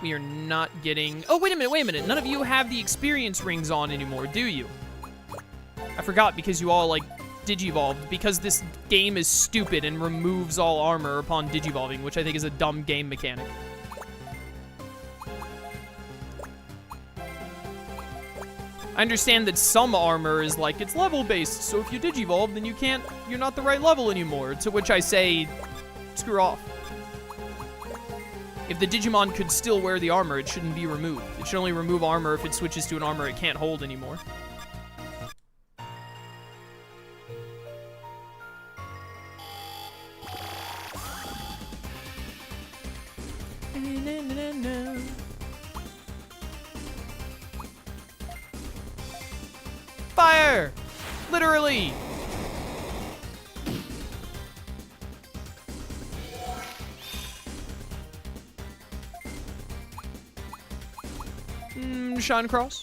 We are not getting... Oh, wait a minute. None of you have the experience rings on anymore, do you? I forgot because you all, like, Digivolved. Because this game is stupid and removes all armor upon Digivolving, which I think is a dumb game mechanic. I understand that some armor is like, it's level-based, so if you Digivolve, then you're not the right level anymore. To which I say, screw off. If the Digimon could still wear the armor, it shouldn't be removed. It should only remove armor if it switches to an armor it can't hold anymore. Fire! Literally! Shine Cross.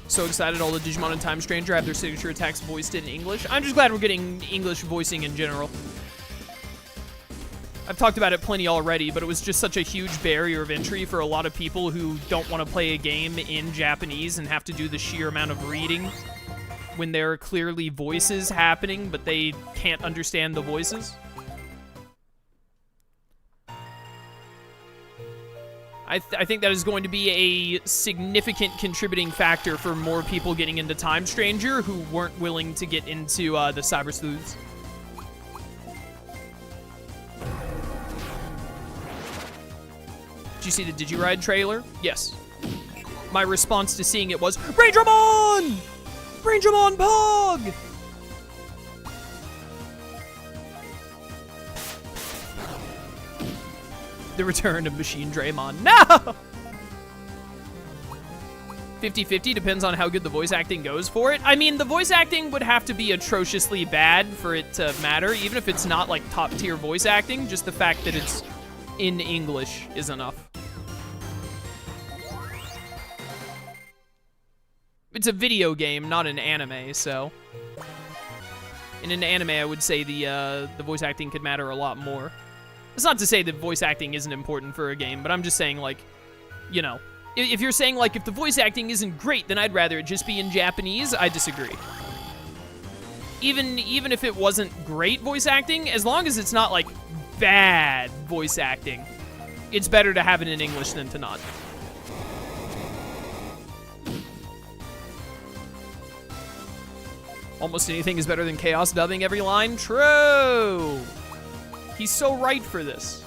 So excited all the Digimon and Time Stranger have their signature attacks voiced in English. I'm just glad we're getting English voicing in general. I've talked about it plenty already, but it was just such a huge barrier of entry for a lot of people who don't want to play a game in Japanese and have to do the sheer amount of reading when there are clearly voices happening, but they can't understand the voices. I think that is going to be a significant contributing factor for more people getting into Time Stranger who weren't willing to get into the Cyber Sleuths. Did you see the Digiride trailer? Yes. My response to seeing it was, Raindramon! Raindramon Pog! The return of Machine Draymon. No! 50-50 depends on how good the voice acting goes for it. I mean, the voice acting would have to be atrociously bad for it to matter, even if it's not, like, top-tier voice acting. Just the fact that it's in English is enough. It's a video game, not an anime, so... In an anime, I would say the voice acting could matter a lot more. It's not to say that voice acting isn't important for a game, but I'm just saying, like, you know, if you're saying, like, if the voice acting isn't great, then I'd rather it just be in Japanese, I disagree. Even if it wasn't great voice acting, as long as it's not, like, bad voice acting, it's better to have it in English than to not. Almost anything is better than Chaos dubbing every line. True! He's so right for this.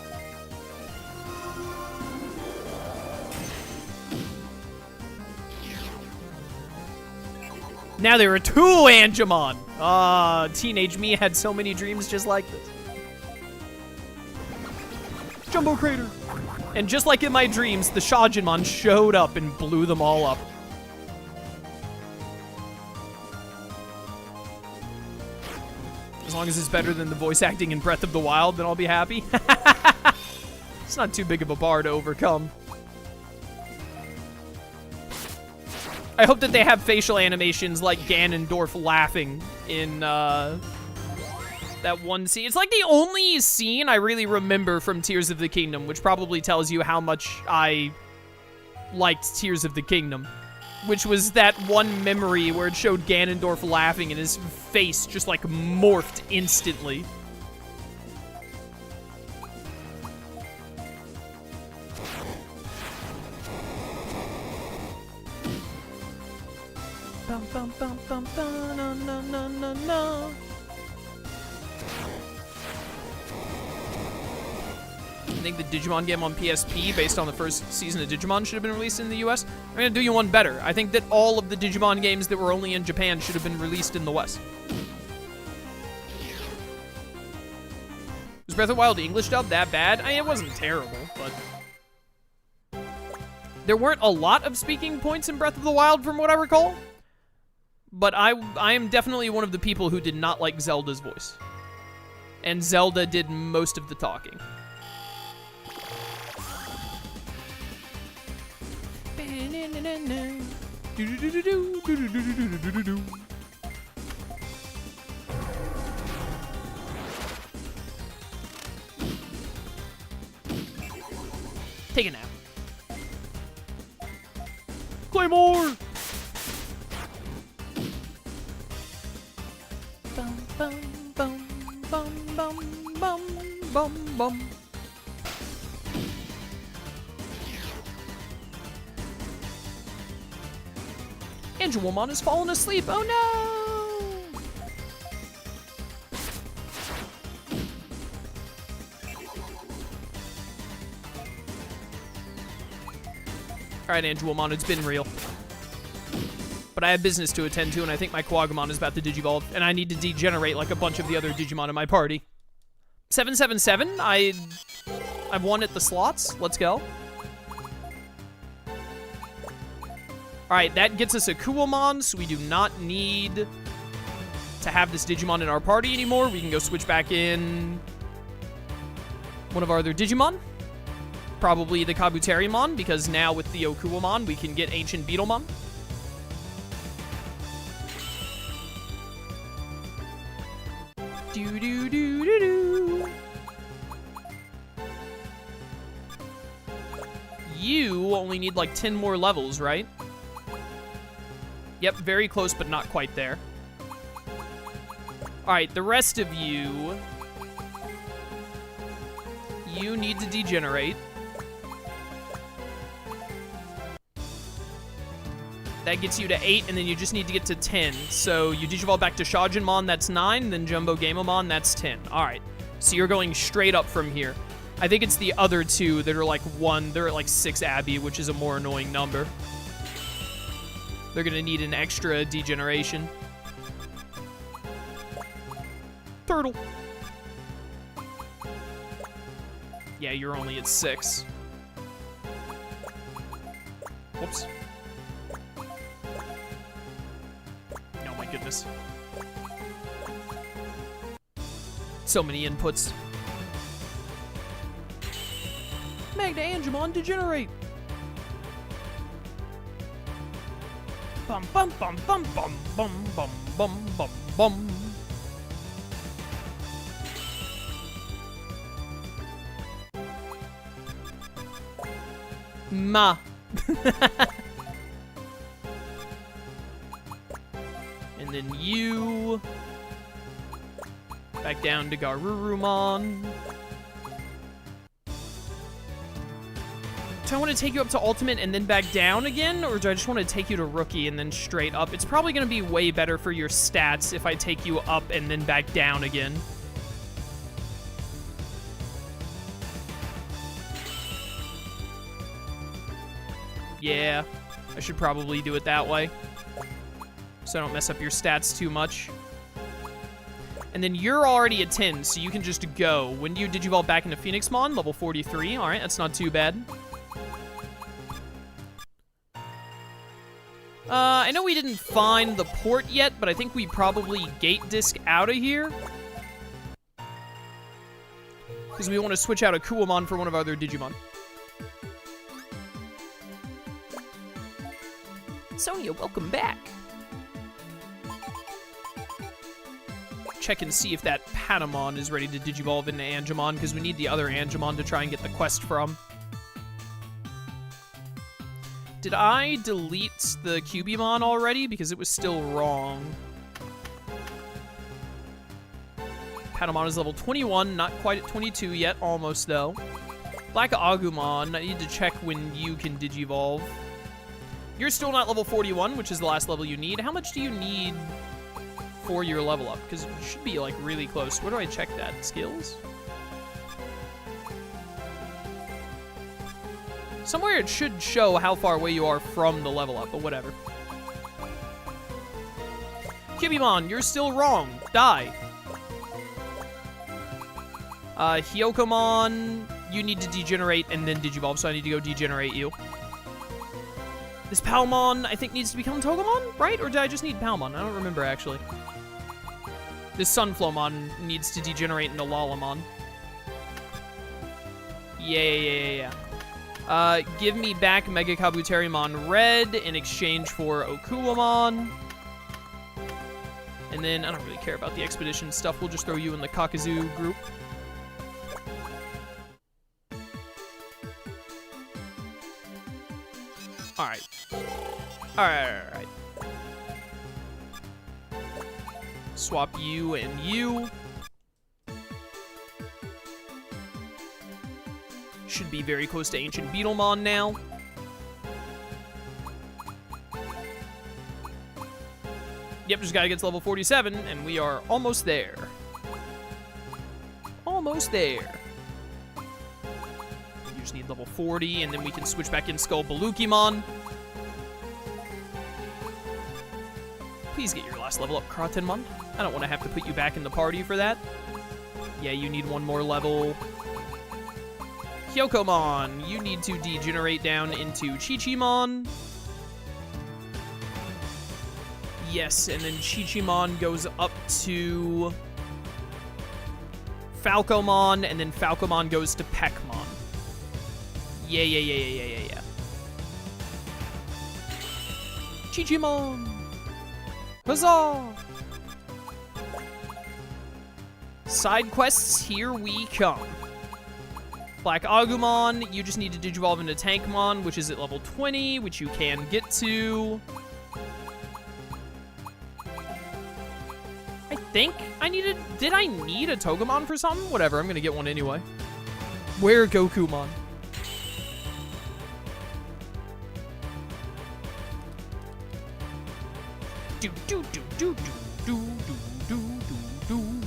Now there are 2 Angemon! Teenage me had so many dreams just like this. Jumbo Crater! And just like in my dreams, the Shaginmon showed up and blew them all up. As long as it's better than the voice acting in Breath of the Wild, then I'll be happy. It's not too big of a bar to overcome. I hope that they have facial animations like Ganondorf laughing in that one scene. It's like the only scene I really remember from Tears of the Kingdom, which probably tells you how much I liked Tears of the Kingdom. Which was that one memory where it showed Ganondorf laughing and his face just, like, morphed instantly. Bum, bum, bum, bum, bum, no, no, no, no, no. I think the Digimon game on PSP, based on the first season of Digimon, should have been released in the US. I'm gonna do you one better. I think that all of the Digimon games that were only in Japan should have been released in the West. Was Breath of the Wild English dub that bad? I mean, it wasn't terrible, but... There weren't a lot of speaking points in Breath of the Wild from what I recall. But I am definitely one of the people who did not like Zelda's voice. And Zelda did most of the talking. Take a nap. Claymore! Bum, bum, bum, bum, bum, bum, bum, bum. Angelomon has fallen asleep. Oh no! Alright, Angelomon, it's been real. But I have business to attend to, and I think my Quagamon is about to Digivolve, and I need to degenerate like a bunch of the other Digimon in my party. 777, I've won at the slots. Let's go. Alright, that gets us a Kuwamon, so we do not need to have this Digimon in our party anymore. We can go switch back in one of our other Digimon. Probably the Kabuterimon, because now with the Okuwamon, we can get Ancient Beetlemon. Do-do-do-do-do. You only need like 10 more levels, right? Yep, very close, but not quite there. Alright, the rest of you... You need to degenerate. That gets you to 8, and then you just need to get to 10. So you Digivolve back to Shajinmon, that's 9, then Jumbo Gamemon, that's 10. Alright, so you're going straight up from here. I think it's the other two that are like 1, they're at like 6 Abby, which is a more annoying number. They're gonna need an extra degeneration. Turtle. Yeah, you're only at 6. Whoops. Oh my goodness. So many inputs. Magna Angemon degenerate. Bum bum bum bum bum bum bum bum bum bum. Ma. And then you back down to Garurumon. Do I want to take you up to Ultimate and then back down again? Or do I just want to take you to Rookie and then straight up? It's probably going to be way better for your stats if I take you up and then back down again. Yeah, I should probably do it that way, so I don't mess up your stats too much. And then you're already at 10, so you can just go. When do you Digivolve back into Phoenixmon? Level 43. All right, that's not too bad. I know we didn't find the port yet, but I think we probably gate disc out of here, because we want to switch out a Kuwamon for one of our other Digimon. Sonia, welcome back. Check and see if that Patamon is ready to Digivolve into Angemon, because we need the other Angemon to try and get the quest from. Did I delete the Cubimon already? Because it was still wrong. Patamon is level 21, not quite at 22 yet, almost though. Black Agumon, I need to check when you can Digivolve. You're still not level 41, which is the last level you need. How much do you need for your level up? Because you should be, like, really close. Where do I check that? Skills? Somewhere it should show how far away you are from the level up, but whatever. Cubimon, you're still wrong. Die. Hyokomon, you need to degenerate and then Digivolve, so I need to go degenerate you. This Palmon, I think, needs to become Togemon, right? Or did I just need Palmon? I don't remember, actually. This Sunflowmon needs to degenerate into Lalamon. Yeah. Give me back Mega Kabuterimon Red in exchange for Okuwamon. And then, I don't really care about the expedition stuff. We'll just throw you in the Kakuzu group. Alright. Swap you and you. Should be very close to Ancient Beetlemon now. Yep, just gotta get to level 47, and we are almost there. Almost there. You just need level 40, and then we can switch back in Skullbalukimon. Please get your last level up, Kratenmon. I don't want to have to put you back in the party for that. Yeah, you need one more level. Hyokomon, you need to degenerate down into Chichimon. Yes, and then Chichimon goes up to Falcomon, and then Falcomon goes to Peckmon. Yeah. Chichimon! Huzzah! Side quests, here we come. Black Agumon, you just need to Digivolve into Tankmon, which is at level 20, which you can get to. I think I needed... Did I need a Togemon for something? Whatever, I'm gonna get one anyway. Where Gokumon? Do do do do do do do do do.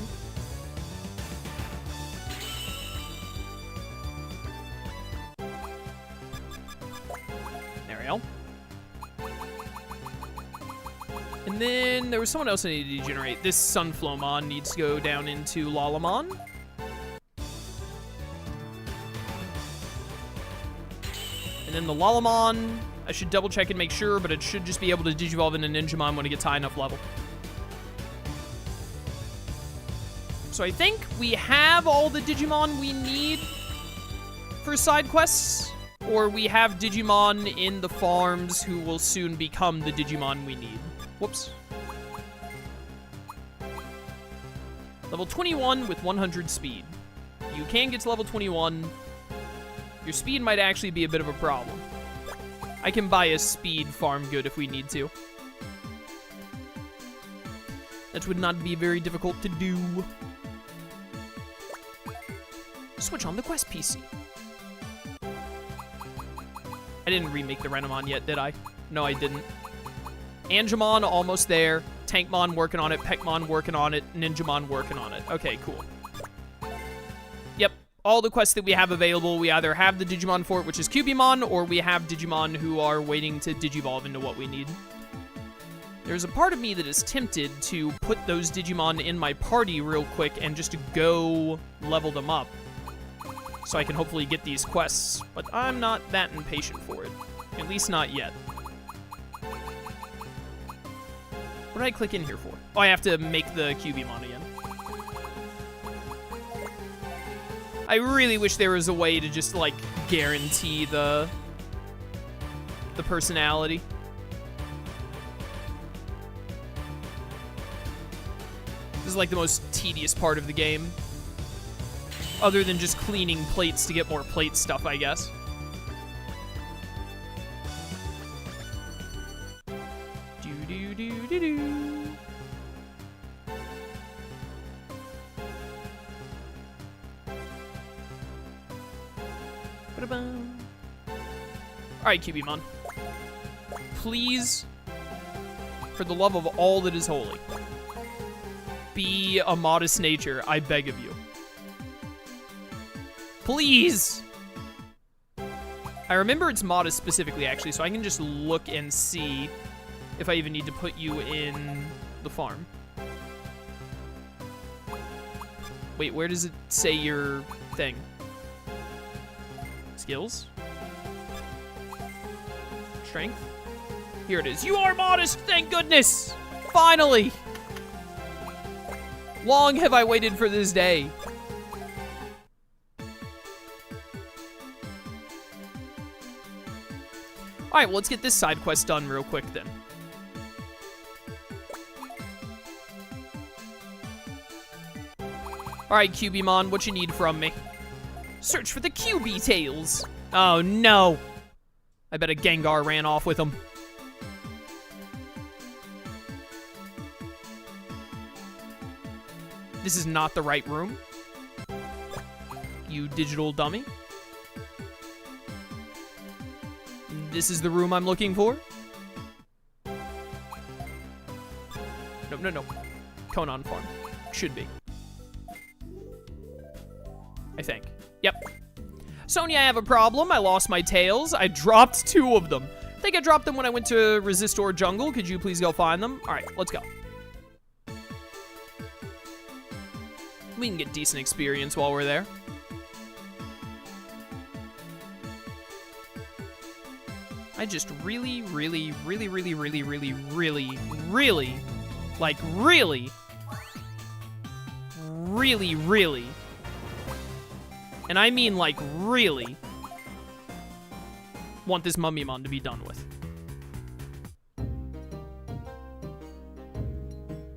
There we go. And then there was someone else I needed to degenerate. This Sunflowmon needs to go down into Lalamon. And then the Lalamon, I should double check and make sure, but it should just be able to Digivolve into Ninjamon when it gets high enough level. So I think we have all the Digimon we need for side quests, or we have Digimon in the farms who will soon become the Digimon we need. Whoops. Level 21 with 100 speed. You can get to level 21. Your speed might actually be a bit of a problem. I can buy a speed farm good if we need to. That would not be very difficult to do. Switch on the quest PC. I didn't remake the Renamon yet, did I? No, I didn't. Angemon, almost there. Tankmon working on it. Peckmon working on it. Ninjamon working on it. Okay, cool. Yep, all the quests that we have available, we either have the Digimon for it, which is Cubimon, or we have Digimon who are waiting to Digivolve into what we need. There's a part of me that is tempted to put those Digimon in my party real quick and just to go level them up, so I can hopefully get these quests, but I'm not that impatient for it. At least not yet. What did I click in here for? Oh, I have to make the Cubimon again. I really wish there was a way to just, like, guarantee the personality. This is, like, the most tedious part of the game. Other than just cleaning plates to get more plate stuff, I guess. Do-do-do-do-do. Ba-da-bum. Alright, Cubimon. Please, for the love of all that is holy, be a modest nature, I beg of you. Please! I remember it's modest specifically, actually, so I can just look and see if I even need to put you in the farm. Wait, where does it say your thing? Skills? Strength? Here it is. You are modest, thank goodness! Finally! Long have I waited for this day. Alright, well, let's get this side quest done real quick then. Alright, Cubimon, what you need from me? Search for the QB tails. Oh, no. I bet a Gengar ran off with them. This is not the right room. You digital dummy. This is the room I'm looking for. No. Conan Farm. Should be. I think. Yep. Sonia, I have a problem. I lost my tails. I dropped 2 of them. I think I dropped them when I went to Resistor Jungle. Could you please go find them? All right, let's go. We can get decent experience while we're there. I just really, and I mean like really, want this Mummymon to be done with.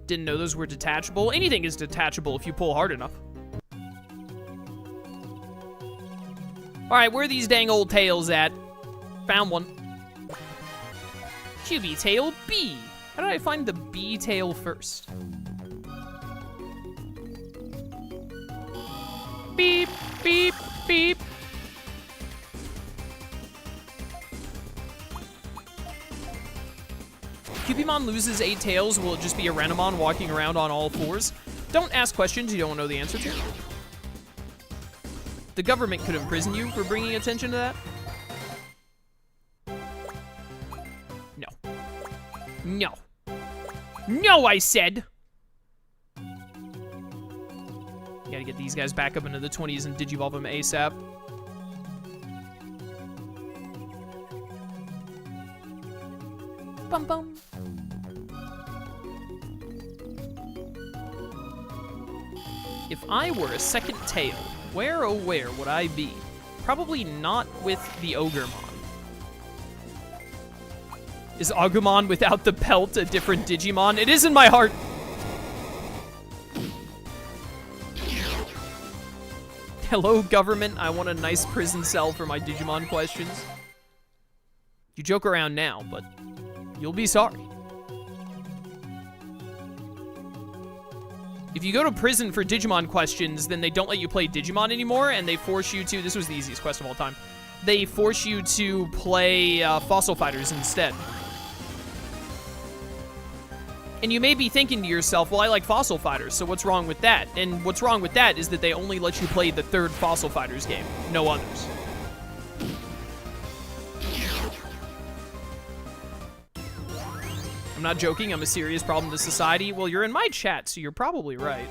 Didn't know those were detachable. Anything is detachable if you pull hard enough. Alright, where are these dang old tails at? Found one. QB tail B. How did I find the B tail first? Beep, beep, beep. Cubimon loses 8 tails. Will it just be a Renamon walking around on all 4s? Don't ask questions you don't know the answer to. The government could imprison you for bringing attention to that. No. No, I said! Gotta get these guys back up into the 20s and digivolve them ASAP. Bum bum. If I were a second tail, where oh where would I be? Probably not with the Ogremon. Is Agumon without the pelt a different Digimon? It is in my heart. Hello, government. I want a nice prison cell for my Digimon questions. You joke around now, but you'll be sorry. If you go to prison for Digimon questions, then they don't let you play Digimon anymore, and they force you to... This was the easiest quest of all time. They force you to play Fossil Fighters instead. And you may be thinking to yourself, well, I like Fossil Fighters, so what's wrong with that? And what's wrong with that is that they only let you play the 3rd Fossil Fighters game, no others. I'm not joking, I'm a serious problem to society. Well, you're in my chat, so you're probably right.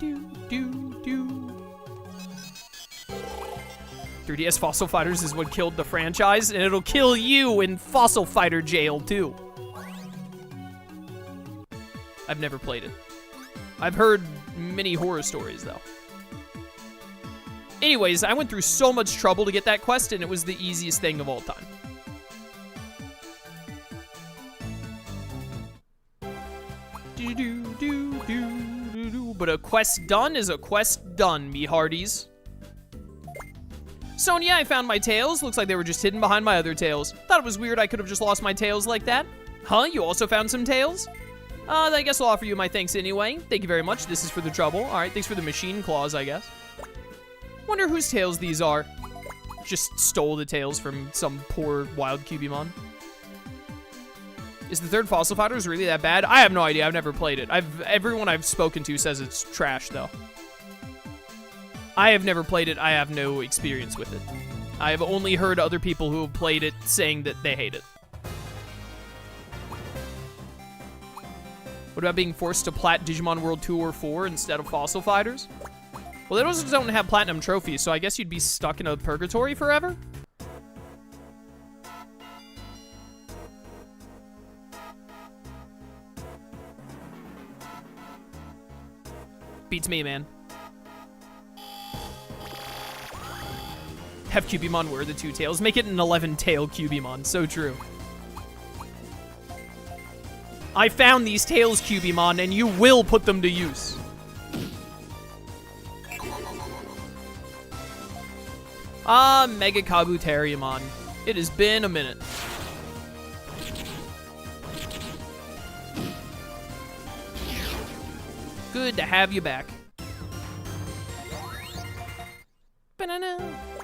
Do, do, do. 3DS Fossil Fighters is what killed the franchise, and it'll kill you in Fossil Fighter jail, too. I've never played it. I've heard many horror stories, though. Anyways, I went through so much trouble to get that quest, and it was the easiest thing of all time. But a quest done is a quest done, me hearties. Sonia, I found my tails. Looks like they were just hidden behind my other tails. Thought it was weird I could have just lost my tails like that. Huh? You also found some tails? I guess I'll offer you my thanks anyway. Thank you very much. This is for the trouble. All right, thanks for the machine claws, I guess. Wonder whose tails these are. Just stole the tails from some poor wild Cubimon. Is the 3rd Fossil Fighters really that bad? I have no idea. I've never played it. Everyone I've spoken to says it's trash, though. I have never played it. I have no experience with it. I have only heard other people who have played it saying that they hate it. What about being forced to plat Digimon World 2 or 4 instead of Fossil Fighters? Well, they also don't have platinum trophies, so I guess you'd be stuck in a purgatory forever? Beats me, man. Have Cubimon wear the 2 tails. Make it an 11-tail Cubimon. So true. I found these tails, Cubimon, and you will put them to use. Mega Kabuteriumon. It has been a minute. Good to have you back. Ba-na-na.